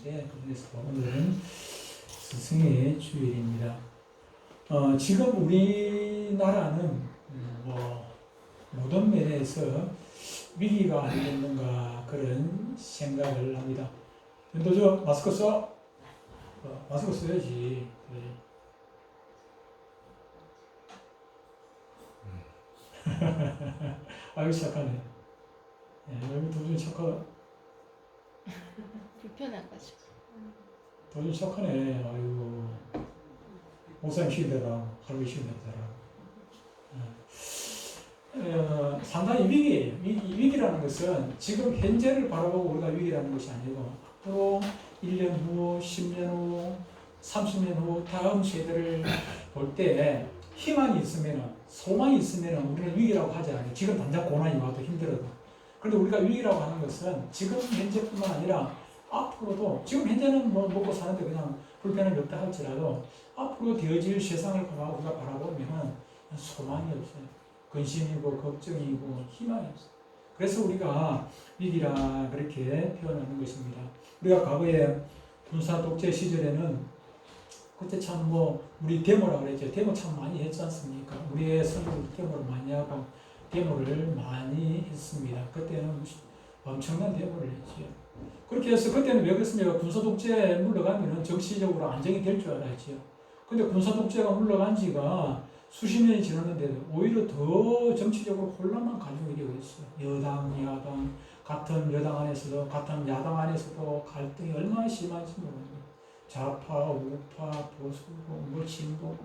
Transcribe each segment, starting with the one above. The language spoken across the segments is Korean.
있는데 그중에서 오늘은 스승의 주일입니다. 지금 우리나라는 모든 면에서 위기가 아니겠는가 그런 생각을 합니다. 윤도저 마스크 써? 마스크 써야지. 아유 착하네. 여기 도저히 착하다. 불편한 거죠. 도저히 착하네. 아이고 목사님 쉬는 데다 할머니 쉬는 데다. 상당히 위기예요. 위기라는 것은 지금 현재를 바라보고 우리가 위기라는 것이 아니고 앞으로 1년 후, 10년 후, 30년 후 다음 세대를 볼 때 희망이 있으면, 소망이 있으면 우리는 위기라고 하지 않아요. 지금 당장 고난이 와도 힘들어도. 그런데 우리가 위기라고 하는 것은 지금 현재뿐만 아니라 앞으로도, 지금 현재는 뭐 먹고 사는데 그냥 불편함이 없다 할지라도 앞으로 되어질 세상을 우리가 바라보면 소망이 없어요. 근심이고 걱정이고 희망이 없어요. 그래서 우리가 위기라 그렇게 표현하는 것입니다. 우리가 과거에 군사 독재 시절에는 그때 참 우리 데모라 그랬죠. 데모 참 많이 했지 않습니까? 우리의 선수들 데모를 많이 하고 데모를 많이 했습니다. 그때는 엄청난 데모를 했죠. 그렇게 해서 그때는 왜 그랬습니까? 군사 독재 물러가면은 정치적으로 안정이 될 줄 알았죠. 근데 군사 독재가 물러간 지가 수십 년이 지났는데도 오히려 더 정치적으로 혼란만 가지고 이루어져 있어요. 여당, 야당, 같은 여당 안에서도, 같은 야당 안에서도 갈등이 얼마나 심한지 모릅니다. 좌파, 우파, 보수고, 진보고,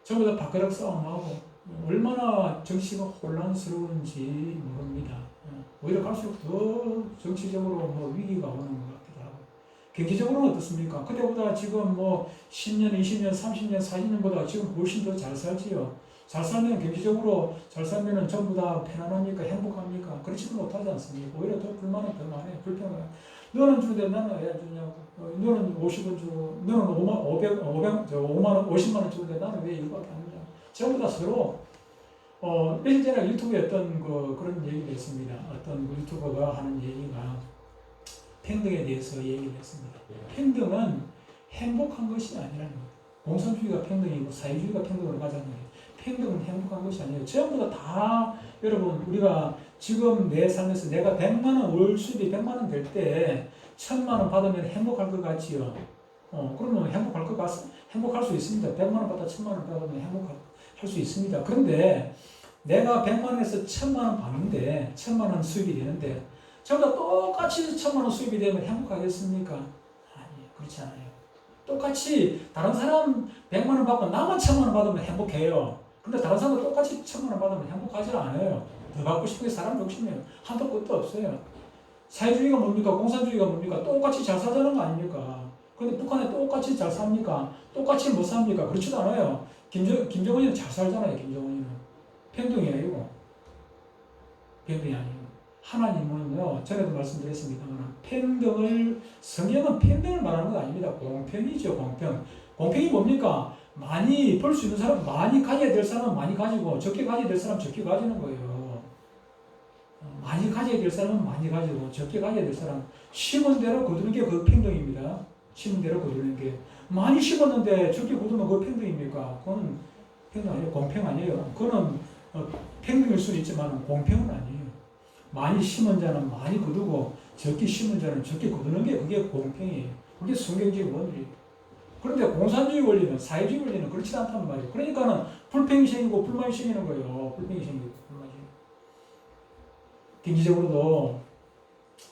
전부 다 밥그릇 싸움하고, 얼마나 정치가 혼란스러운지 모릅니다. 오히려 갈수록 더 정치적으로 위기가 오는 것 같기도 하고. 경제적으로는 어떻습니까? 그때보다 지금 10년, 20년, 30년, 40년보다 지금 훨씬 더 잘 살지요. 잘 살면, 경제적으로 잘 살면은 전부 다 편안합니까? 행복합니까? 그렇지는 못하지 않습니까? 오히려 더 불만은 더 많아요. 불평을. 너는 주는데 나는 왜 안 주냐고. 너는 50원 주고, 너는 50만 원 주는데 나는 왜 이거밖에 안 주냐고. 전부 다 서로, 며칠 전에 유튜브에 어떤 그런 얘기를 했습니다. 어떤 유튜버가 하는 얘기가 평등에 대해서 얘기를 했습니다. 평등은 행복한 것이 아니라는 거예요. 공산주의가 평등이고 사회주의가 평등으로 가자는 거예요. 평등은 행복한 것이 아니에요. 전부 다 여러분, 우리가 지금 내 삶에서 내가 100만 원, 월 수입이 100만 원 될 때 1000만 원 받으면 행복할 것 같지요. 그러면 행복할 수 있습니다. 100만 원 받다 1000만 원 받으면 행복할 수 있습니다. 그런데 내가 100만 원에서 1000만 원 받는데 1000만 원 수입이 되는데 전부 다 똑같이 1000만 원 수입이 되면 행복하겠습니까? 아니, 그렇지 않아요. 똑같이 다른 사람 100만 원 받고 나만 1000만 원 받으면 행복해요. 근데 다른 사람도 똑같이 1000만 원 받으면 행복하지 않아요. 더 받고 싶은 게 사람 욕심이에요. 한도 끝도 없어요. 사회주의가 뭡니까? 공산주의가 뭡니까? 똑같이 잘 사자는 거 아닙니까? 근데 북한에 똑같이 잘 삽니까? 똑같이 못 삽니까? 그렇지도 않아요. 김정은이는 잘 살잖아요. 김정은이는. 평등이 아니고. 평등이 아니고. 하나님은요, 전에도 말씀드렸습니다만, 성경은 평등을 말하는 건 아닙니다. 공평이죠, 공평. 공평이 뭡니까? 많이 벌 수 있는 사람, 많이 가져야 될 사람은 많이 가지고, 적게 가져야 될 사람은 적게 가지는 거예요. 많이 가져야 될 사람은 많이 가지고, 적게 가져야 될 사람, 심은 대로 거두는 게 그 평등입니다. 심은 대로 거두는 게. 많이 심었는데 적게 거두면 그거 평등입니까? 그건 평등 아니에요. 공평 아니에요. 그거는 평등일 수는 있지만 공평은 아니에요. 많이 심은 자는 많이 거두고 적게 심은 자는 적게 거두는 게 그게 공평이에요. 그게 성경적 원리예요. 그런데 공산주의 원리는, 사회주의 원리는 그렇지 않단 말이에요. 그러니까는 불평이 생기고 불만이 생기는 거예요. 불평이 생기고 불만이 생기고. 경제적으로도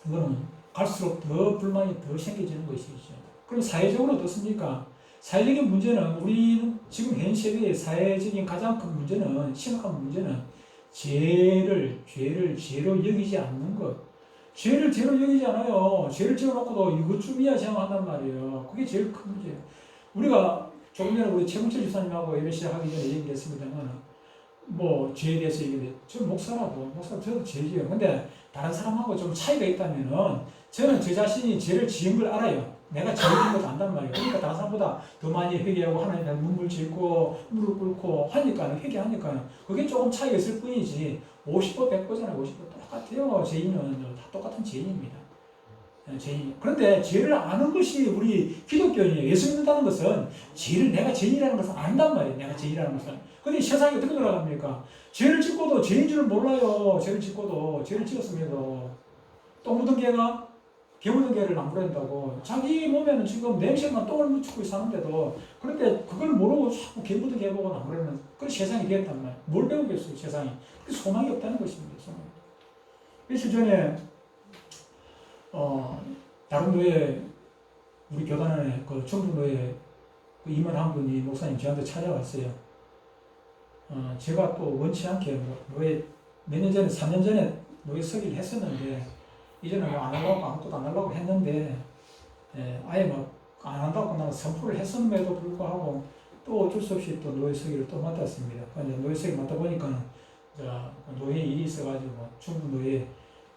이거는 갈수록 더 불만이 더 생겨지는 것이죠. 그럼 사회적으로 어떻습니까? 사회적인 문제는, 우리 지금 현 세대의 사회적인 가장 큰 문제는, 심각한 문제는 죄를 죄로 여기지 않는 것. 죄를 죄로 여기지 않아요. 죄를 지어놓고도 이것쯤이야 생각한단 말이에요. 그게 제일 큰 문제예요. 우리가 조금 전에 우리 최문철 집사님하고 예배 시작하기 전에 얘기를 했습니다만, 죄에 대해서 얘기를 저 목사라도 저도 죄지요. 근데 다른 사람하고 좀 차이가 있다면은, 저는 제 자신이 죄를 지은 걸 알아요. 내가 죄를 지은 것도 안단 말이에요. 그러니까 다른 사람보다 더 많이 회개하고 하나님 앞에 눈물 짓고 무릎 꿇고 하니까는, 회개하니까는 그게 조금 차이가 있을 뿐이지 50% 100%잖아요. 50% 똑같아요. 죄인은 다 똑같은 죄인입니다. 죄인. 그런데 죄를 아는 것이 우리 기독교인이에요. 예수 믿는다는 것은 죄를 내가 죄인이라는 것을 안단 말이에요. 내가 죄인이라는 것은. 근데 세상이 어떻게 돌아갑니까? 죄를 짓고도 죄인 줄 몰라요. 죄를 짓고도 죄를 지었음에도 똥 묻은 개가 개 묻은 개를 나무란다고. 자기 몸에는 지금 냄새만 똥을 묻히고 사는데도 그런데 그걸 모르고 자꾸 개 묻은 개 보고 나무라는 그런 세상이 되었단 말이에요. 뭘 배우겠어요, 세상이. 그 소망이 없다는 것입니다. 소망. 며칠 전에 다른 교회 우리 교단에 그 충북교회 그 임원 한 분이 목사님 저한테 찾아왔어요. 제가 또 원치 않게 노예 몇 년 전에 3년 전에 노예 서기를 했었는데 이제는 안 하려고 아무것도 안 하려고 했는데 아예 막 안 한다고 나는 선포를 했음에도 불구하고 또 어쩔 수 없이 또 노예 서기를 또 맡았습니다. 노예 서기 맡다 보니까 노예 일이 있어가지고 충북 노예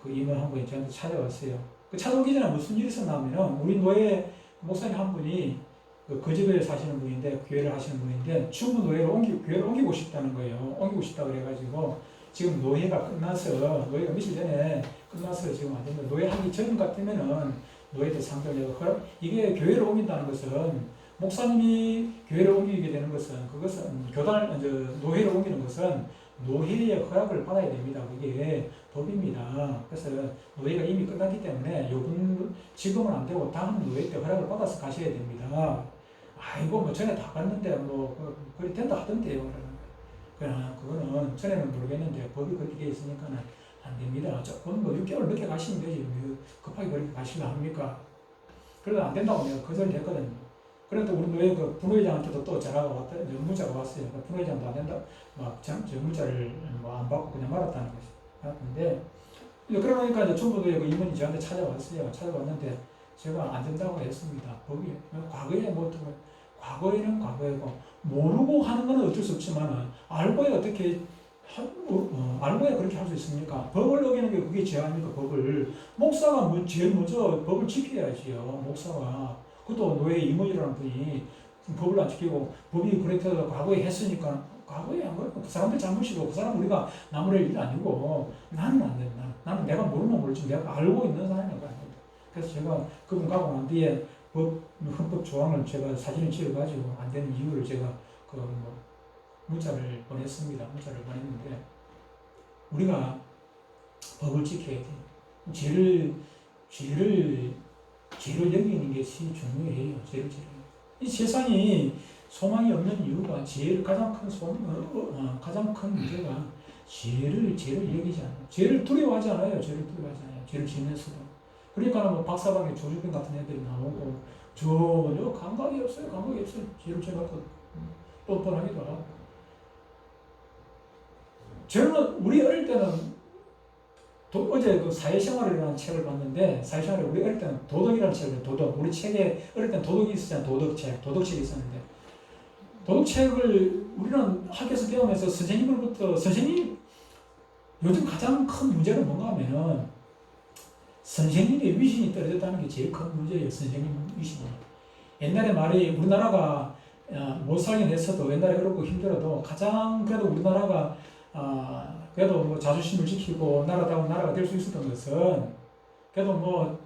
그 임원 한 분이 저한테 찾아왔어요. 그 찾아오기 전에 무슨 일이 있었냐면은 우리 노예 목사님 한 분이 그 집에 사시는 분인데 교회를 하시는 분인데 충북 노예를 교회를 옮기고 싶다는 거예요. 옮기고 싶다고 그래가지고 지금 노예가 끝나서 노예가 며칠 전에 끝나서 지금 안 됩니다. 노예하기 전 같으면은 노예들 상대로 이게 교회를 옮긴다는 것은 목사님이 교회를 옮기게 되는 것은 그것은 노예를 옮기는 것은 노예의 허락을 받아야 됩니다. 그게 법입니다. 그래서 노예가 이미 끝났기 때문에 지금은 안 되고 다음 노예 때 허락을 받아서 가셔야 됩니다. 아이고 뭐 전에 다 갔는데 뭐 그리 된다 하던데요. 그거는 전에는 모르겠는데 법이 그렇게 돼 있으니까는 안 됩니다. 조금 뭐 6개월 늦게 가시면 되지. 급하게 그렇게 가시려 합니까? 그래도 안 된다고 내가 거절했거든요. 그래도 우리 노예 그 부노회장한테도 또 전화가 왔다, 문자가 왔어요. 부노회장도 안 된다, 문자를 뭐 안 받고 그냥 말았다는 것이. 말았는데, 그러니까 이제 충북노예 그 임원이 저한테 찾아왔어요. 찾아왔는데 제가 안 된다고 했습니다. 법이 과거에는 과거이고 모르고 하는 건 어쩔 수 없지만 알고야 어떻게 알고야 그렇게 할 수 있습니까? 법을 어기는 게 그게 죄 아닙니까? 법을 목사가 제일 먼저 법을 지켜야지요. 목사가 그것도 노예 임원이라는 분이 법을 안 지키고 법이 그렇게 과거에 했으니까 과거에 한 거예요. 그 사람들 잘못이고 그 사람 우리가 나무랄 일 아니고 나는 안 된다. 나는 내가 모르면 모르지 내가 알고 있는 사람이니까 안 된다. 그래서 제가 그분 가고 난 뒤에 헌법 조항을 제가 사진을 찍어가지고 안 되는 이유를 제가 문자를 보냈습니다. 문자를 보냈는데 우리가 법을 지켜야 돼. 죄를 여기는 것이 중요해요. 이 세상이 소망이 없는 이유가 가장 큰 문제가 죄를 여기지 않아요. 죄를 두려워하지 않아요. 죄를 지면서도. 그러니까 뭐 박사방에 조주병 같은 애들이 나오고 전혀 감각이 없어요. 죄를 져갖고 뻔뻔하기도 하고. 저는 우리 어릴 때는 어제 그 사회생활이라는 책을 봤는데 사회생활에 우리 어릴 때는 도덕이라는 책을 도덕 우리 책에 어릴 때는 도덕이 있었잖아요. 도덕책이 있었는데 도덕책을 우리는 학교에서 배우면서 선생님 요즘 가장 큰 문제는 뭔가 하면은 선생님의 위신이 떨어졌다는 게 제일 큰 문제예요. 선생님 위신이. 옛날에 말이 우리나라가 못 살긴 했어도 옛날에 그렇고 힘들어도 가장 그래도 우리나라가 그래도 뭐 자존심을 지키고 나라다운 나라가 될 수 있었던 것은 그래도 뭐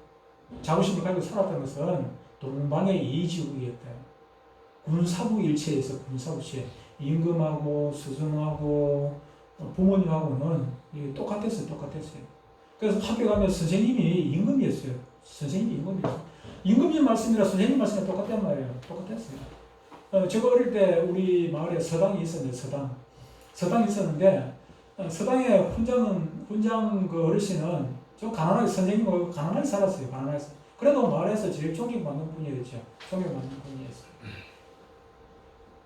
자부심을 가지고 살았던 것은 동방의 이지국이었다. 군사부 일체에서 군사부체 임금하고 스승하고 부모님하고는 똑같았어요. 그래서 학교 가면 선생님이 임금이었어요. 임금님 말씀이랑 선생님 말씀이 똑같단 말이에요. 똑같았어요. 제가 어릴 때 우리 마을에 서당이 있었는데 서당이 있었는데 서당의 훈장 그 어르신은 좀 가난하게 선생님하고 가난하게 살았어요. 그래도 마을에서 제일 존경받는 분이었죠.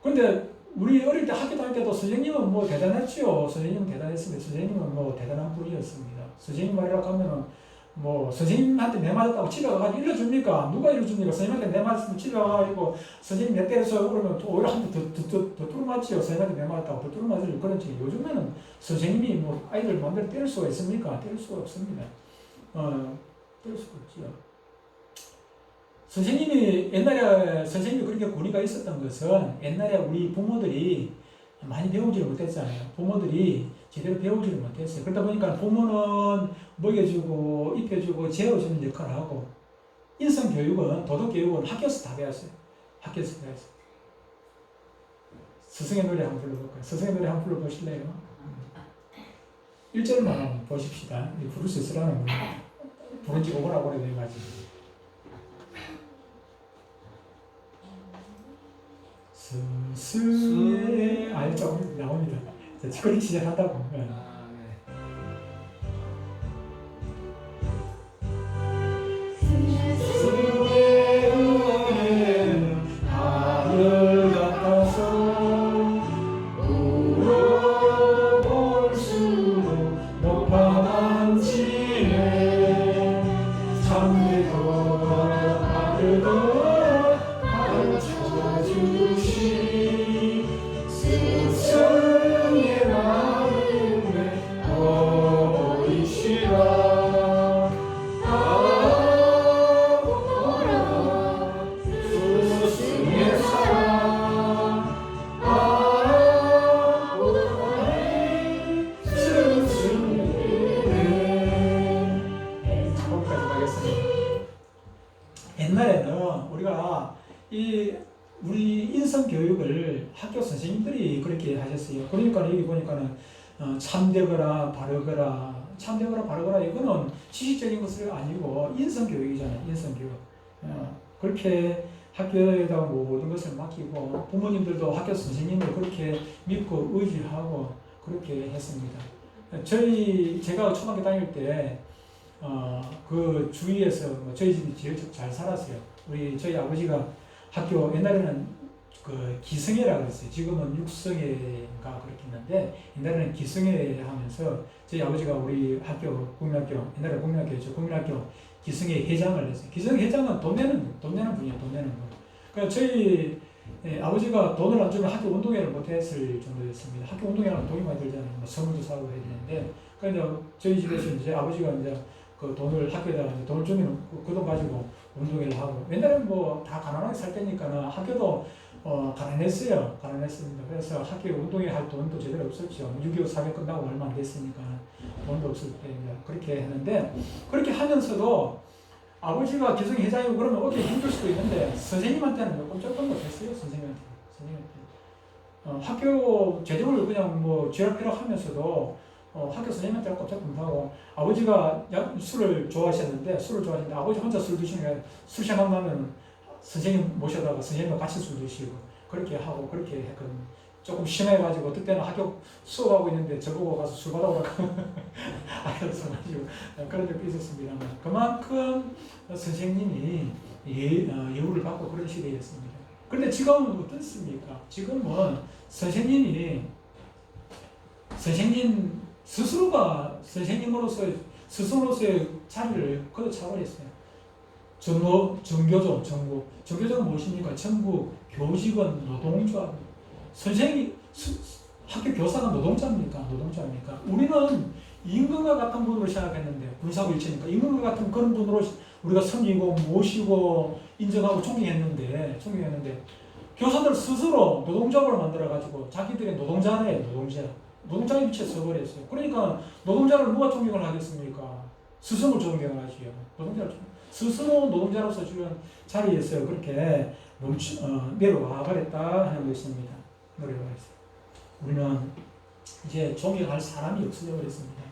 근데 우리 어릴 때 학교 다닐 때도 선생님은 뭐 대단했지요. 선생님은 대단했습니다. 선생님은 뭐 대단한 분이었습니다. 선생님 말이라고 하면은 뭐 선생님한테 내 맞았다고 집에 가서 일러줍니까? 누가 일러줍니까? 선생님한테 내 맞았으면 집에 가가지고 선생님 내 때려서 그러면 또 오히려 한 번 더 뚫어맞지요. 선생님한테 내 맞았다고 더 뚫어맞으려 그런지 요즘에는 선생님이 뭐 아이들 마음대로 때릴 수가 있습니까? 때릴 수가 없습니다. 때릴 수가 없지요. 옛날에 선생님이 그렇게 권위가 있었던 것은 옛날에 우리 부모들이 많이 배우지를 못했잖아요. 부모들이 제대로 배우지를 못했어요. 그러다 보니까 부모는 먹여주고 입혀주고 재워주는 역할을 하고 인성교육은, 도덕교육은 학교에서 다 배웠어요. 학교에서 배웠어요. 스승의 노래 한번 불러볼까요? 스승의 노래 한번 불러보실래요? 1절만 한번 보십시다. 부를 수 있으라는 거예요. 부른 지 오래나 오래돼가지고. 스승의, 아니, 조금 나옵니다. 그렇게 시작한다고. 네. 옛날에는 우리가 우리 인성 교육을 학교 선생님들이 그렇게 하셨어요. 그러니까 여기 보니까는 참되거라 바르거라 이거는 지식적인 것이 아니고 인성 교육이잖아요. 인성 교육. 그렇게 학교에다가 모든 것을 맡기고 부모님들도 학교 선생님을 그렇게 믿고 의지하고 그렇게 했습니다. 제가 초등학교 다닐 때 그 주위에서 저희 집이 제일 잘 살았어요. 저희 아버지가 학교 옛날에는 그 기성회라 그랬어요. 지금은 육성회가 그렇게 있는데 옛날에는 기성회 하면서 저희 아버지가 우리 학교 국민학교 옛날에 국민학교였죠. 국민학교 기성회 회장을 했어요. 기성회 회장은 돈 내는 분이에요. 돈 내는 분. 그러니까 저희 아버지가 돈을 안 주면 학교 운동회를 못 했을 정도였습니다. 학교 운동회는 돈이 많이 들잖아요. 뭐 선물도 사고 해야 되는데 그러니까 저희 집에서 이제 아버지가 이제 그 돈을 학교에다가 이제 돈을 주면 그 돈 가지고 운동회를 하고 옛날에는 뭐 다 가난하게 살 때니까는 학교도 가난했어요. 가난했습니다. 그래서 학교에 운동회 할 돈도 제대로 없었죠. 6.25 사격 끝나고 얼마 안 됐으니까 돈도 없을 때 그렇게 했는데 그렇게 하면서도 아버지가 기성회 회장이고 그러면 어떻게 힘들 수도 있는데 선생님한테는 꼼짝도 못했어요. 선생님한테. 학교 재정을 그냥 뭐 쥐락펴락 하면서도 학교 선생님한테 꼼짝 못하고 아버지가 술을 좋아하셨는데 아버지 혼자 술 드시면 술 생각나면 선생님 모셔다가 선생님과 같이 술 드시고 그렇게 하고 그렇게 했거든요. 조금 심해가지고 어떨 때는 학교 수업하고 있는데 저보고 가서 술 받아오라고 알려서가지고 그런 적도 있었습니다. 그만큼 선생님이 예우를 받고 그런 시대였습니다. 그런데 지금은 어떻습니까? 지금은 선생님 스스로가 선생님으로서의 자리를 걷어차버렸어요. 정교조는 무엇입니까? 전부 교직원 노동조합. 학교 교사가 노동자입니까? 우리는 임금과 같은 분으로 시작했는데, 군사부 일체니까, 임금과 같은 그런 분으로 우리가 섬기고, 모시고, 인정하고, 존경했는데, 교사들 스스로 노동조합을 만들어가지고, 자기들의 노동자의 위치에 서버렸어요. 그러니까, 노동자를 누가 존경을 하겠습니까? 스스로 존경을 하지요. 스스로 노동자로서 주는 자리에서 그렇게 내려와 버렸다 하는 것입니다. 내려와 있어요. 우리는 이제 존경할 사람이 없어져 버렸습니다.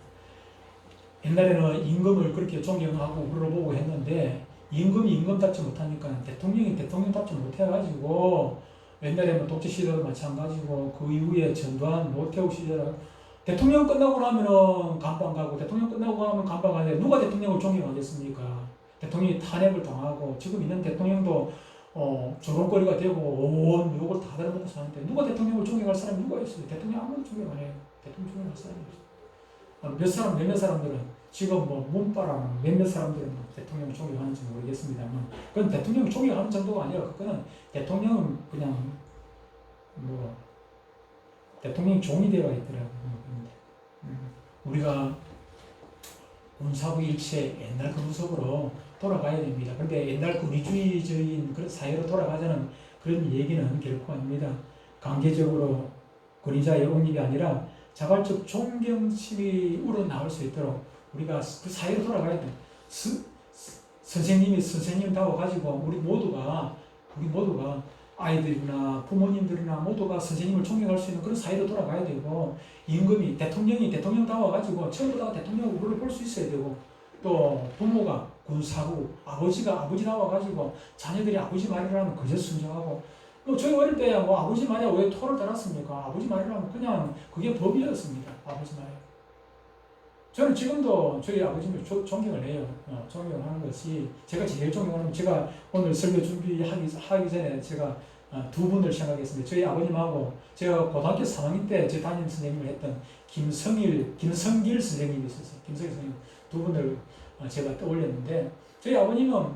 옛날에는 임금을 그렇게 존경하고 물어보고 했는데 임금이 임금답지 못하니까 대통령이 대통령답지 못해가지고 옛날에는 독재 시절도 마찬가지고 그 이후에 전두환 노태우 시절 대통령 끝나고 나면은 감방 가고 대통령 끝나고 나면 감방 가는데 누가 대통령을 존경하겠습니까? 대통령이 탄핵을 당하고 지금 있는 대통령도 조롱거리가 되고 온 욕을 다 들어먹고 사는데 누가 대통령을 존경할 사람이 누가 있어요? 대통령 아무도 존경 안 해요. 대통령 존경할 사람이 없어요. 몇몇 사람들은 지금 뭐 문바람 몇몇 사람들은 대통령을 존경하는지 모르겠습니다만 그건 대통령을 존경하는 정도가 아니라 그거는 대통령은 그냥 뭐 대통령이 종이 되어 있더라고요. 우리가 군사부 일체 옛날 그 모습으로 돌아가야 됩니다. 그런데 옛날 그 위주의적인 그런 사회로 돌아가자는 그런 얘기는 결코 아닙니다. 강제적으로 권위자의 옹립이 아니라 자발적 존경심이 우러나올 수 있도록 우리가 그 사회로 돌아가야 돼요. 선생님다워 가지고 우리 모두가 아이들이나 부모님들이나 모두가 선생님을 존경할 수 있는 그런 사회로 돌아가야 되고, 임금이 대통령이 대통령다워 가지고 전부 다 대통령을 불러볼 수 있어야 되고, 또 부모가 군사구, 아버지가 아버지 나와 가지고 자녀들이 아버지 말이라면 그저 순종하고, 뭐 저희 어릴 때야 뭐 아버지 말이야 왜 토를 달았습니까? 아버지 말이라면 그냥 그게 법이었습니다. 아버지 말. 저는 지금도 저희 아버지를 존경을 해요. 존경을 하는 것이, 제가 제일 존경하는, 제가 오늘 설교 준비하기 전에 제가 두 분을 생각했습니다. 저희 아버님하고 제가 고등학교 3학년 때 제 담임 선생님을 했던 김성길 선생님이 있었어요. 김성길 선생님 두 분을 제가 떠올렸는데, 저희 아버님은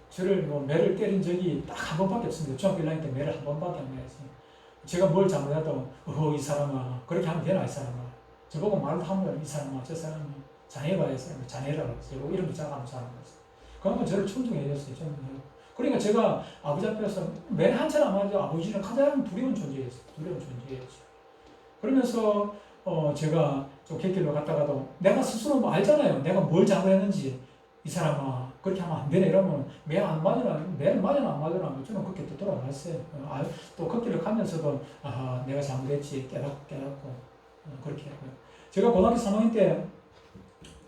저를 뭐 매를 때린 적이 딱 한 번밖에 없습니다. 중학교 1학년 때 매를 한 번밖에 안 맞았어요. 제가 뭘 잘못해도 이 사람아 그렇게 하면 되나 이 사람아, 저보고 말도 하면 이 사람아 저 사람이 자네가 이 사람이 자네라고 저보고 이름도 작아하면서 하는 거였어요. 그러면 저를 존중해 줬어요. 그러니까 제가 아버지 앞에서 맨 한참 안 맞아도 아버지는 가장 두려운 존재였어요. 그러면서 제가 좀 객길로 갔다가도 내가 스스로 뭐 알잖아요. 내가 뭘 잘못했는지. 이 사람아 그렇게 하면 안 되네 이러면 매를 맞으나 안 맞으나 저는 그렇게 또 돌아갔어요. 또 걷기를 가면서도 내가 잘못했지 깨닫고 그렇게 하고요. 제가 고등학교 3학년 때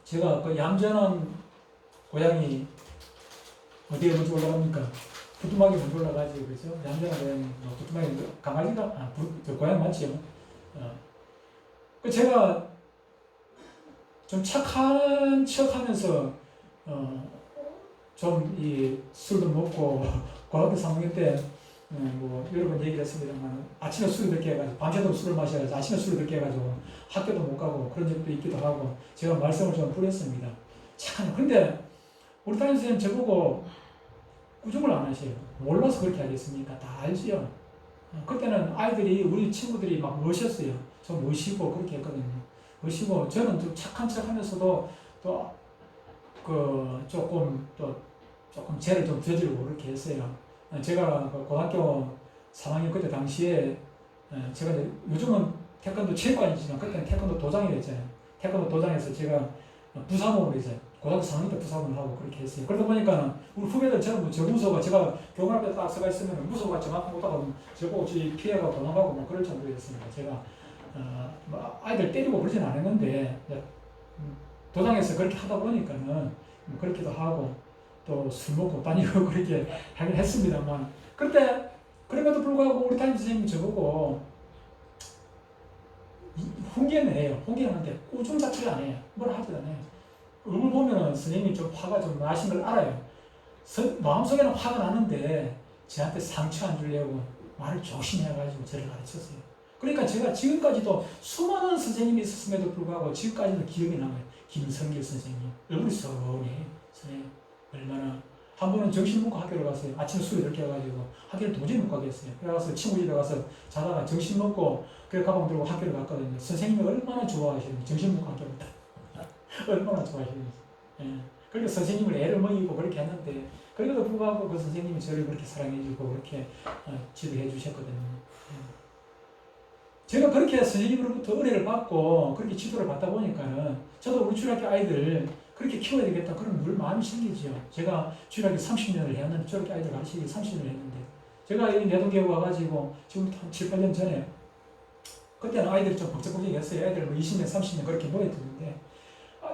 제가 그 얌전한 고양이 어디에 먼저 올라갑니까? 부뚜막에 먼저 올라가지, 그죠? 얌전한 고양이, 부뚜막에 강아지가 저 고양이 맞지요? 제가 좀 착한 척하면서 좀 이 술도 먹고 고등학교 3학년 때 뭐 여러 번 얘기를 했습니다만, 아침에 술을 늦게 해가지고 밤새도록 술을 마셔가지고 아침에 술을 늦게 해가지고 학교도 못 가고 그런 적도 있기도 하고 제가 말썽을 좀 부렸습니다. 착한. 근데 우리 담임 선생님 저보고 꾸중을 안 하세요. 몰라서 그렇게 하겠습니까? 다 알지요. 그때는 아이들이 우리 친구들이 막 멋있었어요. 저 멋있고 그렇게 했거든요. 멋있고 저는 좀 착한 척하면서도 또 조금 죄를 좀 저지르고 그렇게 했어요. 제가 고등학교 3학년 그때 당시에 제가 이제 요즘은 태권도 체육관이지만 그때는 태권도 도장이 됐잖아요. 태권도 도장에서 제가 부사모를 했어요. 고등학교 4학년 때 부사모를 하고 그렇게 했어요. 그러다 보니까 우리 후배들 저는 저 무서워, 제가 교문 앞에 딱 서가 있으면 무서워가 저만큼 못하고 저보고 피해가 도망가고 뭐 그럴 정도였습니다. 제가 뭐 아이들 때리고 그러진 않았는데 도장에서 그렇게 하다 보니까는 그렇게도 하고 또 술 먹고 다니고 그렇게 하긴 했습니다만, 그때 그럼에도 불구하고 우리 담임 선생님이 저보고 훈계는 해요. 훈계는 하는데 꾸중 자체를 안 해요. 뭘 하지도 않아요. 얼굴 보면은 선생님이 좀 화가 좀 나신 걸 알아요. 마음속에는 화가 나는데 저한테 상처 안 주려고 말을 조심해가지고 저를 가르쳤어요. 그러니까 제가 지금까지도 수많은 선생님이 있었음에도 불구하고 지금까지도 기억이 남아요. 김성길 선생님. 얼굴이 선해요. 선생님. 얼마나. 한 번은 정신 먹고 학교를 갔어요. 아침에 술이 이렇게 해가지고 학교를 도저히 못 가겠어요. 그래서 친구 집에 가서 자다가 정신 먹고 그래 가방 들고 학교를 갔거든요. 선생님이 얼마나 좋아하시는지, 정신 먹고 학교를 갔다. 얼마나 좋아하시는지. 예. 그러니까 선생님을 애를 먹이고 그렇게 했는데, 그래도 불구하고 그 선생님이 저를 그렇게 사랑해주고 그렇게 지도해 주셨거든요. 예. 제가 그렇게 선생님으로부터 은혜를 받고 그렇게 지도를 받다 보니까는 저도 우리 주일학교 아이들 그렇게 키워야 되겠다 그런 늘 마음이 생기죠. 제가 주일학교 30년을 했는데, 주일학교 아이들 가르치기 30년을 했는데, 제가 이 내동교회 와가지고 지금 한 7, 8년 전에, 그때는 아이들이 좀 걱정했어요. 애들 뭐 20년, 30년 그렇게 모여드는데,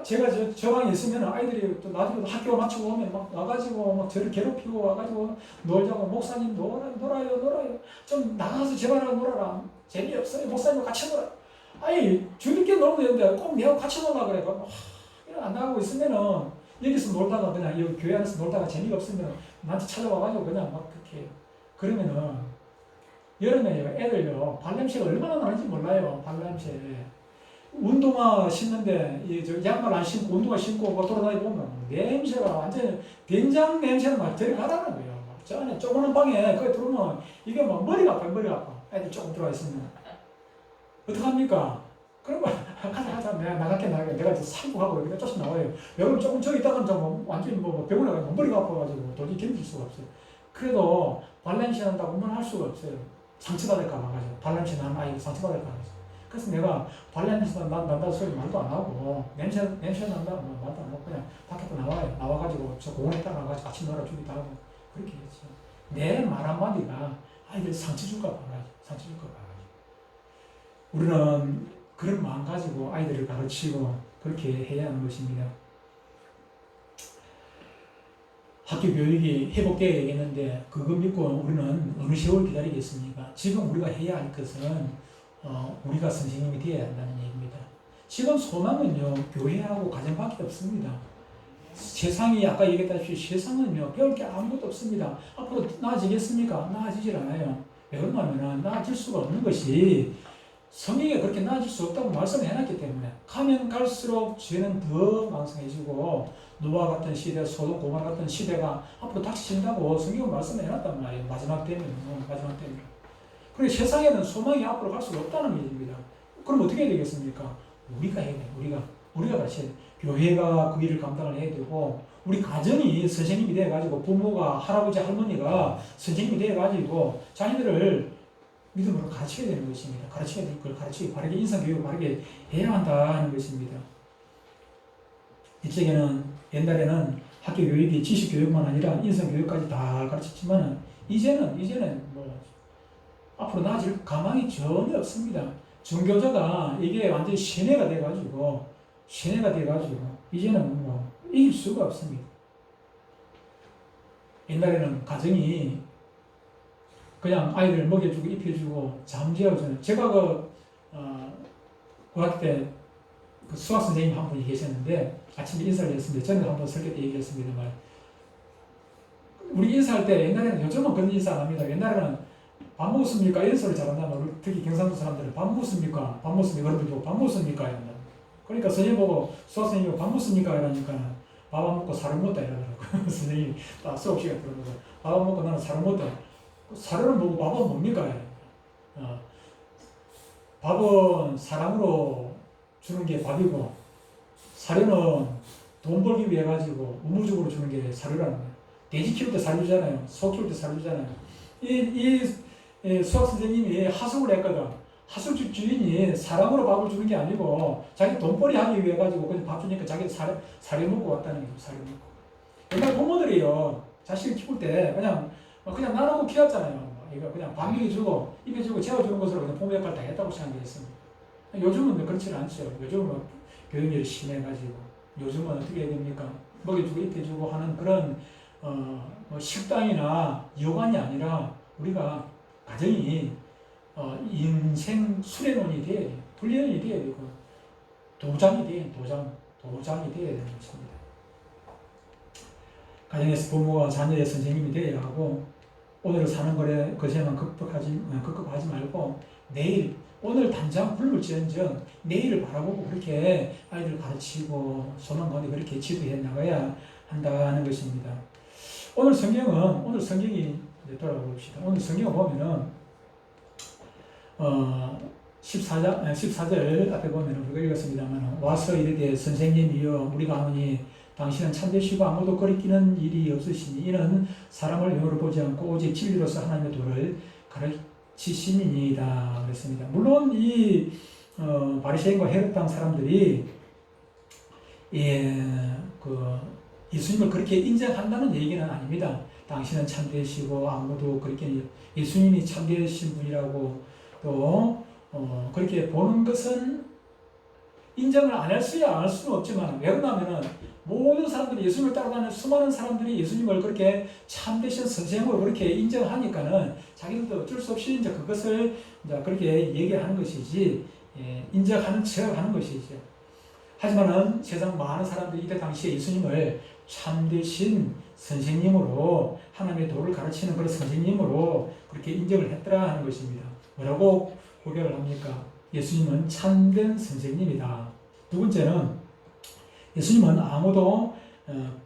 제가 저 방에 있으면 아이들이 또 나중에 학교 마치고 오면 막 와가지고 막 저를 괴롭히고 와가지고 놀자고, 목사님 놀아요. 좀 나가서 제발 놀아라. 재미없어요. 목사님 같이 놀아. 아니, 주님께 놀면 되는데 꼭 내가 같이 놀라 그래. 안 나가고 있으면은 여기서 놀다가 그냥 여기 교회 안에서 놀다가 재미가 없으면 나한테 찾아와가지고 그냥 막 그렇게 그러면은 여름에 애들요 발냄새가 얼마나 나는지 몰라요. 발냄새. 운동화 신는데 양말 안 신고 운동화 신고 막 돌아다니고 보면 냄새가 완전 된장 냄새는 막 들어가다는 거예요. 저 안에 조그만 방에 거기 들어오면 이게 막 머리가 아파. 애들 조금 들어와 있으면 어떡합니까? 그러면 가자 내가 나갈게 내가 이제 살고하고 여기다 쫓아 나와요. 여러분 조금 저기 있다가 완전히 병원에 가서 머리가 아파가지고 도저히 견딜 수가 없어요. 그래도 발냄새 난다고 할 수가 없어요. 상처받을까 봐가지고 발냄새 나는 아이가 상처받을까 봐가지고. 그래서 내가 발냄새 난다 소리 말도 안 하고 냄새 난다 뭐 말도 안 하고 그냥 밖에 또 나와가지고 저 공원에 따라가가지고 같이 놀아주기도 하고 그렇게 했죠. 내 말 한마디가 아이들 상처 줄까 봐가지고 우리는 그런 마음 가지고 아이들을 가르치고 그렇게 해야 하는 것입니다. 학교 교육이 회복되어야겠는데 그거 믿고 우리는 어느 세월 기다리겠습니까? 지금 우리가 해야 할 것은 우리가 선생님이 되어야 한다는 얘기입니다. 지금 소망은요 교회하고 가정밖에 없습니다. 세상이 아까 얘기했다시피 세상은요 배울 게 아무것도 없습니다. 앞으로 나아지겠습니까? 나아지질 않아요. 왜 그러냐면 나아질 수가 없는 것이 성경에 그렇게 나아질 수 없다고 말씀을 해놨기 때문에 가면 갈수록 죄는 더 왕성해지고 노아 같은 시대, 소돔 고모라 같은 시대가 앞으로 닥친다고 성경은 말씀을 해놨단 말이에요. 마지막 때면. 그리고 세상에는 소망이 앞으로 갈 수가 없다는 얘기입니다. 그럼 어떻게 해야 되겠습니까? 우리가 해야 돼요. 우리가 같이 해야 돼요. 교회가 그 일을 감당을 해야 되고 우리 가정이 선생님이 돼가지고 부모가 할아버지 할머니가 선생님이 돼가지고 자녀들을 믿음으로 가르쳐야 되는 것입니다. 가르쳐야 될 걸 가르치고 바르게 인성교육을 바르게 해야 한다는 것입니다. 옛날에는 학교 교육이 지식 교육만 아니라 인성 교육까지 다 가르쳤지만 이제는 뭐 앞으로 나아질 가망이 전혀 없습니다. 중교자가 이게 완전히 세뇌가 돼가지고 이제는 뭐 이길 수가 없습니다. 옛날에는 가정이 그냥 아이들 먹여주고 입혀주고 잠재워주는 제가 고등학교 때 그 수학 선생님 한 분이 계셨는데 아침에 인사를 했습니다. 저는 한번 설교 때 얘기했습니다만 우리 인사할 때 옛날에는 요즘은 그런 인사 안 합니다. 옛날에는 밥 먹었습니까? 이런 소리 잘한다면 특히 경상도 사람들은 밥 먹었습니까? 여러분들 보고 밥 먹었습니까? 이런다. 그러니까 선생님 보고 수학 선생님 보고 밥 먹었습니까? 이러니까 밥 안 먹고 살을 먹다 이러더라고요. 선생님이 딱 수업 시간 들어보고 밥 안 먹고 나는 살을 먹다. 사료를 먹고 밥은 뭡니까? 밥은 사랑으로 주는 게 밥이고 사료는 돈 벌기 위해 가지고 의무적으로 주는 게 사료라는 거예요. 돼지 키울 때 사료 주잖아요. 소 키울 때 사료 주잖아요. 이 수학 선생님이 하숙을 했거든. 하숙집 주인이 사랑으로 밥을 주는 게 아니고 자기 돈벌이 하기 위해 가지고 그냥 밥 주니까 자기 사료 먹고 왔다는 거예요. 사료 먹고. 옛날 부모들이요 자식을 키울 때 그냥 나누고 키웠잖아요. 이거 그냥 밥 먹여주고 입혀주고 재워주는 것으로 그냥 부모 역할을 다 했다고 생각했습니다. 요즘은 그렇지 않죠. 요즘은 교육열이 심해가지고 요즘은 어떻게 해야 됩니까? 먹여주고 입혀주고 하는 그런 뭐 식당이나 여관이 아니라 우리가 가정이 인생 수련원이 돼야 돼요. 훈련이 돼야 되고 도장이 돼야 되는 것입니다. 가정에서 부모와 자녀의 선생님이 되어야 하고 오늘 사는 것에만 급급하지 말고 오늘 당장 굶을지언정 내일을 바라보고 그렇게 아이들을 가르치고 소망 가운데 그렇게 지도해 나가야 한다는 것입니다. 오늘 성경이 돌아봅시다. 오늘 성경 보면은 14절 앞에 보면은 우리가 읽었습니다만 와서 이르되 선생님이여 우리가 하노니 당신은 참되시고 아무도 거리끼는 일이 없으시니 이는 사람을 영으로 보지 않고 오직 진리로서 하나님의 도를 가르치심이니이다 그랬습니다. 물론 이 바리새인과 헤롯 당 사람들이 예수님을 그렇게 인정한다는 얘기는 아닙니다. 당신은 참되시고 아무도 그렇게 예수님이 참되신 분이라고 또 그렇게 보는 것은 인정을 안 할 수는 없지만 왜 그러냐면은 모든 사람들이 예수님을 따라가는 수많은 사람들이 예수님을 그렇게 참되신 선생으로 그렇게 인정하니까는 자기들도 어쩔 수 없이 이제 그것을 이제 그렇게 얘기하는 것이지 인정하는 척하는 것이죠. 하지만은 세상 많은 사람들이 이때 당시에 예수님을 참되신 선생님으로 하나님의 도를 가르치는 그런 선생님으로 그렇게 인정을 했더라 하는 것입니다. 뭐라고 고백을 합니까? 예수님은 참된 선생님이다. 두 번째는 예수님은 아무도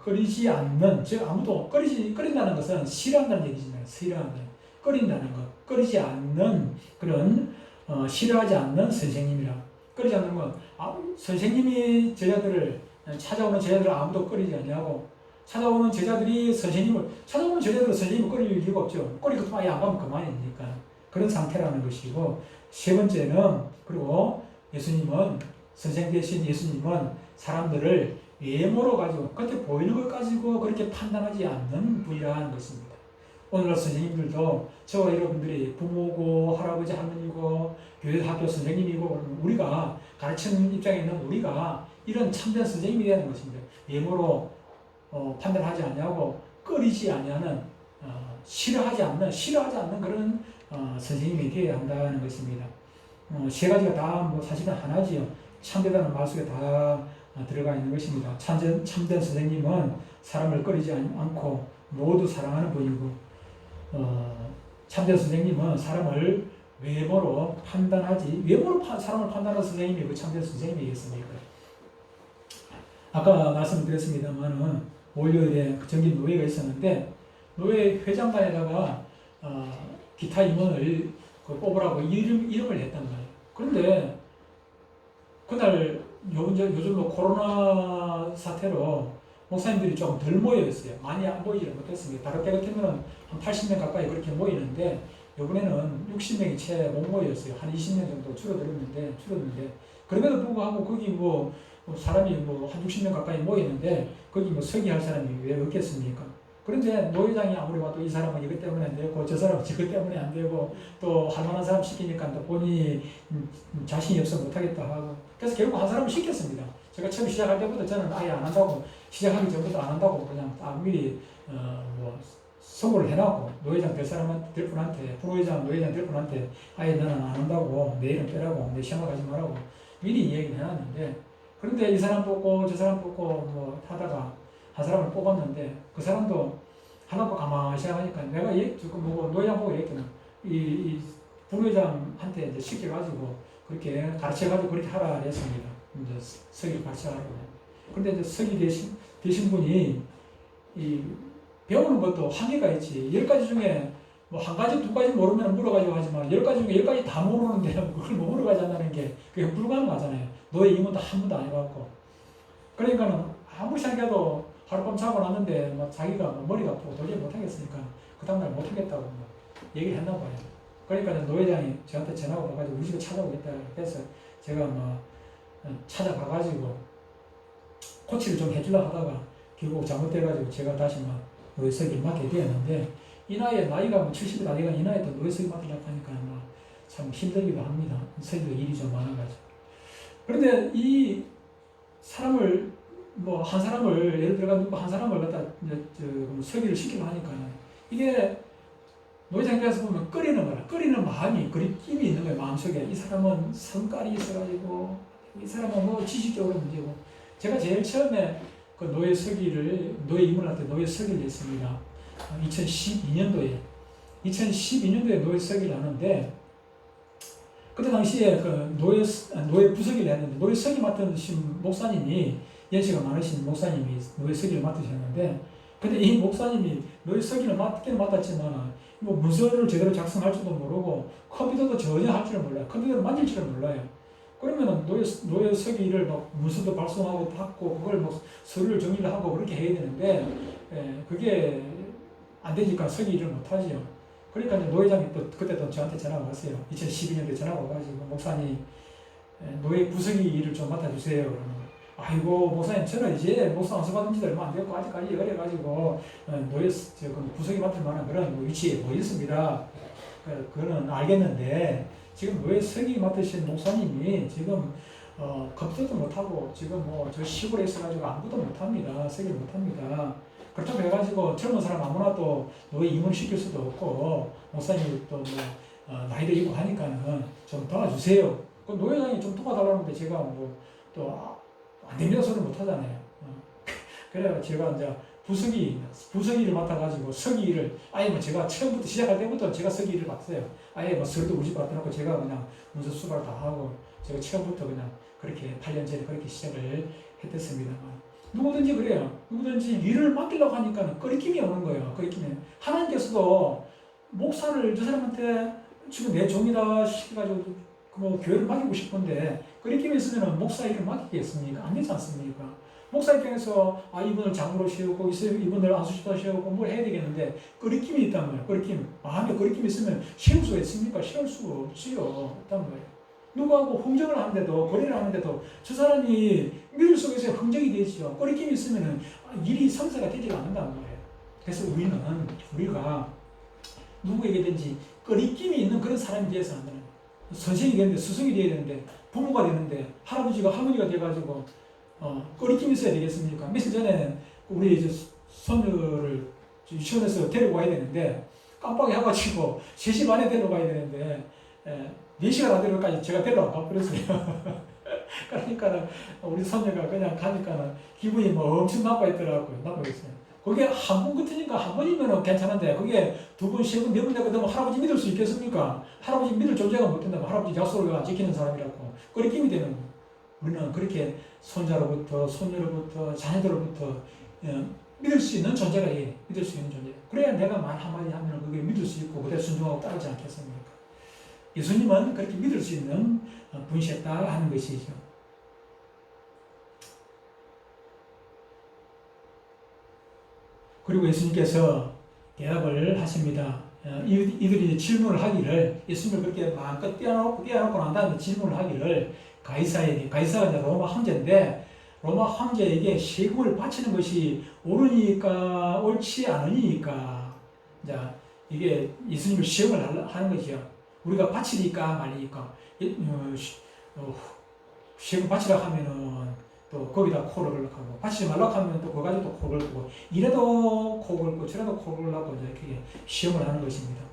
꺼리지 않는, 즉 아무도 꺼린다는 것은 싫어한다는 얘기잖아요. 꺼린다는 것, 꺼리지 않는 그런 싫어하지 않는 선생님이라. 꺼리지 않는 건 선생님이 찾아오는 제자들을 아무도 꺼리지 않냐고. 찾아오는 제자들이 선생님을 꺼릴 이유가 없죠. 꺼리고 아예 안 가면 그만이니까. 그런 상태라는 것이고, 세 번째는, 그리고 예수님은, 선생 대신 예수님은 사람들을 외모로 가지고, 겉에 보이는 것 가지고 그렇게 판단하지 않는 분이라는 것입니다. 오늘날 선생님들도 저와 여러분들이 부모고 할아버지 할머니고 교회 학교 선생님이고 우리가 가르치는 입장에 있는 우리가 이런 참된 선생님이 되는 것입니다. 외모로 판단하지 않냐고 꺼리지 않냐는 싫어하지 않는 그런 선생님이 되어야 한다는 것입니다. 세 가지가 다 뭐 사실은 하나지요. 참되다는 말 속에 다 들어가 있는 것입니다. 참된 선생님은 사람을 꺼리지 않고 모두 사랑하는 분이고, 참된 선생님은 사람을 외모로 사람을 판단하는 선생님이 그 참된 선생님이겠습니까? 아까 말씀드렸습니다만은 월요일에 전기 노예가 있었는데 노예 회장단에다가 기타 임원을 뽑으라고 이름을 했단 말이에요. 그런데 그날 요즘도 코로나 사태로 목사님들이 조금 덜 모여 있어요. 많이 안 모이지 못했습니다. 다른 때 같으면 한 80명 가까이 그렇게 모이는데 이번에는 60명이 채 못 모였어요. 한 20명 정도 줄어들었는데 그럼에도 불구하고 거기 사람이 한 60명 가까이 모이는데 거기 서기할 사람이 왜 없겠습니까? 그런데 노회장이 아무리 봐도 이 사람은 이것 때문에 안 되고 저 사람은 저것 때문에 안 되고 또 할 만한 사람 시키니까 또 본인이 자신이 없어 못하겠다 하고 그래서 결국 한 사람을 시켰습니다. 제가 처음 시작할 때부터 저는 아예 안 한다고 시작하기 전부터 안 한다고 그냥 미리 선고를 해놨고 노회장 될 분한테 부회장 노회장 될 분한테 아예 나는 안 한다고 내 이름 빼라고 내 시험을 가지 말라고 미리 얘기를 해놨는데 그런데 이 사람 뽑고 저 사람 뽑고 하다가 한 사람을 뽑았는데 그 사람도 하나도 가만히 생각하니까 내가 노회장 보고 얘기했거든. 이 부회장한테 이제 시켜가지고 그렇게 가르쳐가지고 그렇게 하라 했습니다. 이제 서기를 가르쳐가라고. 근데 이제 서기 되신 분이 배우는 것도 한계가 있지. 10가지 중에 한 가지, 두 가지 모르면 물어가지고 하지만 10가지 중에 10가지 다 모르는데 그걸 못 물어가지 않는 게 그게 불가능하잖아요. 노예 임원도 한 번도 안 해봤고. 그러니까는 아무리 생각해도 하룻밤 자고 났는데 자기가 머리가 아프고 도저히 못하겠으니까 그 다음날 못하겠다고 얘기를 했나 봐요. 그러니까 노회장이 저한테 전화가 와가지고 우리 집에 찾아오겠다 해서 제가 찾아가가지고 코치를 좀 해주려고 하다가 결국 잘못돼가지고 제가 다시 노예서기를 맡게 되었는데 이 나이에 나이가 70이 다 돼가 이 나이에 또 노예서기 맡으려고 하니까 참 힘들기도 합니다. 서기가 일이 좀 많아가지고. 그런데 이 사람을 한 사람을 예를 들어서 한 사람을 갖다 서기를 시키려 하니까 이게 노예장에서 보면 끓이는 마음이 그립낌이 있는 거예요. 마음속에 이 사람은 성깔이 있어가지고 이 사람은 지식적으로 문제고 제가 제일 처음에 그 노예 임원한테 노예 서기를 했습니다. 2012년도에 노예 서기를 하는데 그때 당시에 그 노예 부서기를 했는데 노예 서기 맡으신 목사님이 연세가 많으신 목사님이 노예 서기를 맡으셨는데 근데 이 목사님이 노예 서기를 맡기는 맡았지만 문서를 제대로 작성할 줄도 모르고 컴퓨터도 전혀 할 줄을 몰라요. 컴퓨터를 만질 줄을 몰라요. 그러면 노예 서기를 문서도 발송하고 받고 그걸 서류를 정리를 하고 그렇게 해야 되는데 그게 안 되니까 서기 일을 못 하지요. 그러니까 이제 노회장이 그때 또 저한테 전화가 왔어요. 2012년도에 전화가 와가지고 목사님 노예 부서기 일을 좀 맡아주세요. 그러는 거예요. 아이고 목사님 저는 이제 목사 안수 받은 지도 얼마 안 됐고 아직까지 어려가지고 노예 부서기 맡을 만한 그런 위치에 못 있습니다. 그거는 알겠는데 지금 노예 서기 맡으신 목사님이 지금 컴퓨터도 못하고 지금 저 시골에 있어가지고 아무것도 못합니다. 서기를 못합니다. 그렇다고 해가지고 젊은 사람 아무나 또 노예 임원 시킬 수도 없고 목사님이 또 나이도 있고 하니까는 좀 도와주세요. 그 노회장이 좀 도와달라는데 제가 또 안 됩니다 소리 못 하잖아요. 그래서 제가 이제 부서기를 맡아가지고 서기를 아예 제가 처음부터 시작할 때부터 제가 서기를 맡았어요. 아예 서류도 우리 집 갖다 놓고 제가 그냥 문서 수발 다 하고 제가 처음부터 그냥 그렇게 8년 전에 그렇게 시작을 했었습니다만 누구든지 그래요. 누구든지 일을 맡기려고 하니까 꺼리낌이 오는 거예요. 꺼리낌이. 하나님께서도 목사를 저 사람한테 지금 내 종이다 시켜가지고 교회를 맡기고 싶은데 꺼리낌이 있으면 목사 일을 맡기겠습니까? 안 되지 않습니까? 목사 입장에서 이분을 장로로 세우고 이분을 안수시도 세우고 뭘 해야 되겠는데 거리낌이 있단 말이에요. 거리낌. 마음에 거리낌이 있으면 세울 수가 있습니까? 세울 수가 없지요. 없단 말이에요. 누구하고 흥정을 하는데도 거래를 하는데도 저 사람이 미를 속에서 흥정이 되죠. 거리낌이 있으면 일이 성사가 되지 않는단 말이에요. 그래서 우리가 누구에게든지 거리낌이 있는 그런 사람이 되어서 안 되는 거예요. 선생이 되는데 스승이 되어야 되는데 부모가 되는데 할아버지가 할머니가 돼가지고 거리낌이 있어야 되겠습니까? 며칠 전에 우리 이제 손녀를 유치원에서 데리고 와야 되는데 깜빡해가지고 3시 반에 데려가야 되는데 4시간 안 되는까지 제가 데려와 버렸어요. 그러니까 우리 손녀가 그냥 가니까 기분이 뭐 엄청 나빠했더라고요. 나빠했어요. 그게 한 번 같으니까 한 번이면 괜찮은데 그게 2번, 3번, 4번 되고 되면 할아버지 믿을 수 있겠습니까? 할아버지 믿을 존재가 못 된다고 할아버지 약속을 안 지키는 사람이라고 거리낌이 되는 거예요. 우리는 그렇게 손자로부터 손녀로부터 자녀들로부터 믿을 수 있는 존재가 믿을 수 있는 존재. 그래야 내가 말 한마디 하면 그게 믿을 수 있고 그대로 순종하고 따르지 않겠습니까? 예수님은 그렇게 믿을 수 있는 분이셨다 하는 것이죠. 그리고 예수님께서 대답을 하십니다. 이들이 질문을 하기를 예수님을 그렇게 마음껏 떼어놓고 난 다음에 질문을 하기를 가이사가 로마 황제인데 로마 황제에게 세금을 바치는 것이 옳으니까 옳지 않으니까 자 이게 예수님을 시험을 하는 거죠. 우리가 바치니까 말리니까 세금 바치라 하면은 또 거기다 코를 걸고 바치지 말라 하면 또 그거 가지고 또 코를 걸고 이래도 코 걸고 저래도 코 걸라고 이렇게 시험을 하는 것입니다.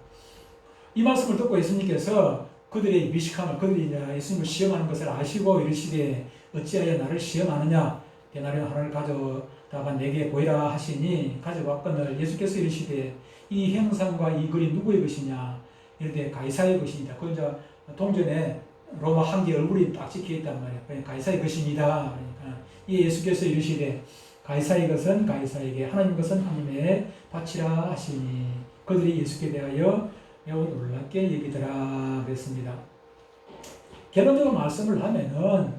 이 말씀을 듣고 예수님께서 그들의 미식함을 그들이 예수님을 시험하는 것을 아시고 이르시되 어찌하여 나를 시험하느냐 대나리 하나를 가져다가 내게 보이라 하시니 가져왔거늘 예수께서 이르시되 이 형상과 이 글이 누구의 것이냐 이르되 가이사의 것입니다. 그 이제 동전에 로마 황제 얼굴이 딱 찍혀 있단 말이에요. 가이사의 것입니다. 그러니까 이 예수께서 이르시되 가이사의 것은 가이사에게 하나님 것은 하나님의 바치라 하시니 그들이 예수께 대하여 매우 놀랍게 여기더라 그랬습니다. 결론적으로 말씀을 하면은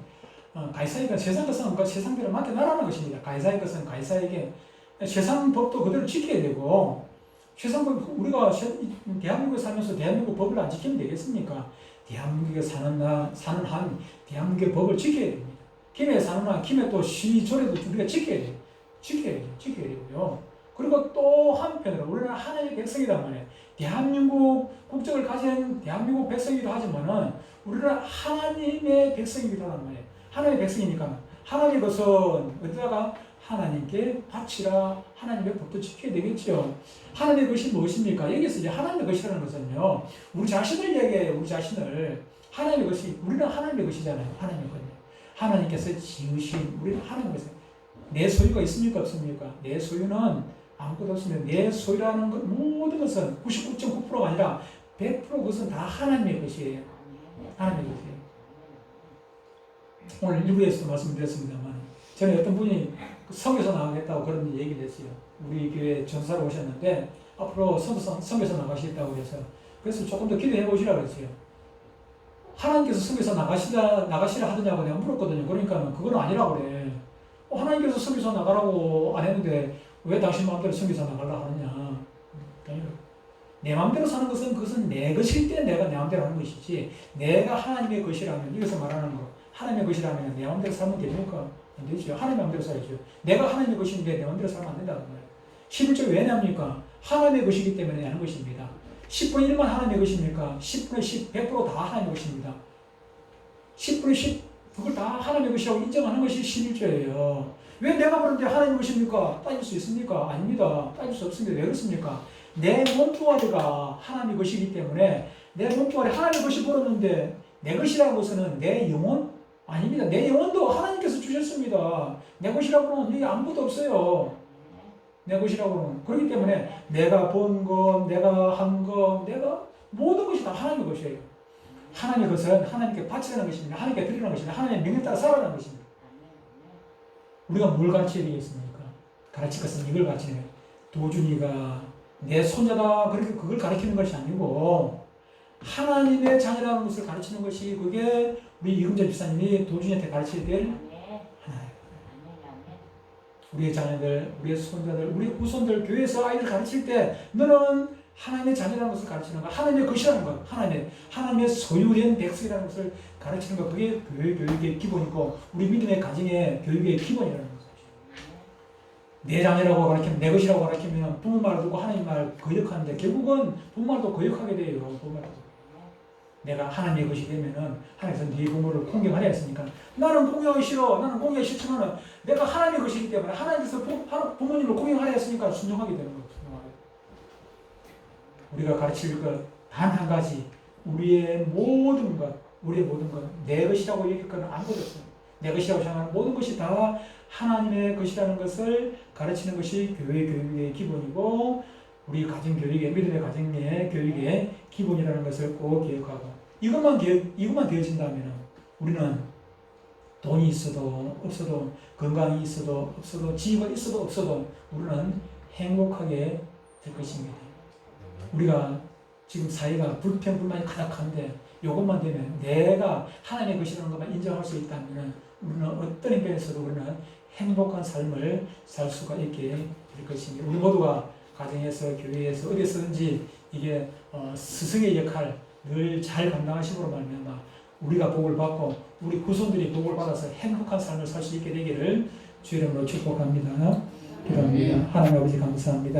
가이사의 것은 세상 것은 세상대로 맡겨놔라는 것입니다. 가이사의 것은 가이사에게 세상 법도 그대로 지켜야 되고 세상 법 우리가 대한민국에 살면서 대한민국 법을 안 지키면 되겠습니까? 대한민국에 사는 한 대한민국의 법을 지켜야 됩니다. 김해 사는 한 김해 또 시조례도 우리가 지켜야 돼요. 지켜야 되고요. 그리고 또 한편으로 우리는 하나님의 백성이란 말이에요. 대한민국 국적을 가진 대한민국 백성이기도 하지만은 우리는 하나님의 백성이기도 하단 말이에요. 하나님의 백성이니까 하나님의 것은 어디다가 하나님께 바치라 하나님의 법도 지켜야 되겠죠. 하나님의 것이 무엇입니까? 여기서 이제 하나님의 것이라는 것은요, 우리 자신을 얘기해요. 우리 자신을 하나님의 것이 우리는 하나님의 것이잖아요. 하나님의 것. 하나님께서 지으신 우리는 하나님의 것이 내 소유가 있습니까? 없습니까? 내 소유는 아무것도 없습니다. 내 소유라는 것 모든 것은 99.9%가 아니라 100% 그것은 다 하나님의 것이에요. 하나님의 것이에요. 오늘 일부에서도 말씀드렸습니다만 저는 어떤 분이 성에서 나가겠다고 그런 얘기를 했어요. 우리 교회 전사로 오셨는데 앞으로 성에서 나가시겠다고 그래서 조금 더 기도해 보시라고 했어요. 하나님께서 성에서 나가시라 하더냐고 내가 물었거든요. 그러니까 그건 아니라고 그래. 하나님께서 성에서 나가라고 안 했는데 왜 당신 마음대로 성에서 나가려고 하느냐. 내 마음대로 사는 것은 그것은 내 것일 때 내가 내 마음대로 하는 것이지 내가 하나님의 것이라면 이것을 말하는 거 하나님의 것이라면 내 마음대로 살면 됩니까? 안 되죠. 하나님의 마음대로 살아야죠. 내가 하나님의 것인데 내 마음대로 살면 안 된다는 거예요. 11조 왜 냐입니까? 하나님의 것이기 때문에 하는 것입니다. 10분의 1만 하나님의 것입니까? 10분의 10, 100%다 하나님의 것입니다. 10분의 10, 그걸 다 하나님의 것이라고 인정하는 것이 11조예요. 왜 내가 그런데 하나님의 것입니까? 따질 수 있습니까? 아닙니다. 따질 수 없습니다. 왜 그렇습니까? 내 몸뚱아리가 하나님의 것이기 때문에 내 몸뚱아리 하나님의 것이 벌었는데 내 것이라고 해서는 내 영혼? 아닙니다. 내 영혼도 하나님께서 주셨습니다. 내 것이라고는 여기 아무것도 없어요. 내 것이라고는. 그렇기 때문에 내가 본 것, 내가 한 것, 내가 모든 것이 다 하나님의 것이에요. 하나님의 것은 하나님께 바치라는 것입니다. 하나님께 드리는 것입니다. 하나님의 명령 따라 살아가는 것입니다. 우리가 뭘 가르쳐야 되겠습니까? 가르칠 것은 이걸 가르치는 거예요. 도준이가 내 손자다 그렇게 그걸 가르치는 것이 아니고 하나님의 자녀라는 것을 가르치는 것이 그게 우리 이금재 집사님이 도준이한테 가르쳐야 될 하나예요. 우리의 자녀들, 우리의 손자들, 우리 후손들 교회에서 아이들 가르칠 때 너는 하나님의 자녀라는 것을 가르치는 것, 하나님의 것이라는 것, 하나님의 소유된 백성이라는 것을 가르치는 것, 그게 교회 교육의 기본이고 우리 믿음의 가정의 교육의 기본이라는 거죠. 내 자녀라고 가르치면, 내 것이라고 가르치면 부모 말을 듣고 하나님 말 거역하는데 결국은 부모 말도 거역하게 돼요. 부모 말도. 내가 하나님의 것이 되면은 하나님께서 네 부모를 공경하려 했으니까 나는 공경하기 싫어. 나는 공경하기 싫지만은 내가 하나님의 것이기 때문에 하나님께서 부모님을 공경하려 했으니까 순종하게 되는 거예요. 우리가 가르칠 것 단 한 가지, 우리의 모든 것, 내 것이라고 얘기할 건 아무것도 없어요. 내 것이라고 생각하는 모든 것이 다 하나님의 것이라는 것을 가르치는 것이 교회 교육의 기본이고 우리 가정교육의, 믿음의 가정의 교육의 기본이라는 것을 꼭 기억하고 이것만 되어진다면 우리는 돈이 있어도 없어도 건강이 있어도 없어도 지위가 있어도 없어도 우리는 행복하게 될 것입니다. 우리가 지금 사회가 불평불만이 가득한데 이것만 되면 내가 하나님의 것이라는 것만 인정할 수 있다면 우리는 어떤 형편에서도 우리는 행복한 삶을 살 수가 있게 될 것입니다. 우리 모두가 가정에서 교회에서 어디서든지 이게 스승의 역할 늘 잘 감당하심으로 말미암아 우리가 복을 받고 우리 후손들이 복을 받아서 행복한 삶을 살 수 있게 되기를 주의 이름으로 축복합니다. 기도합니다. 하나님 아버지 감사합니다.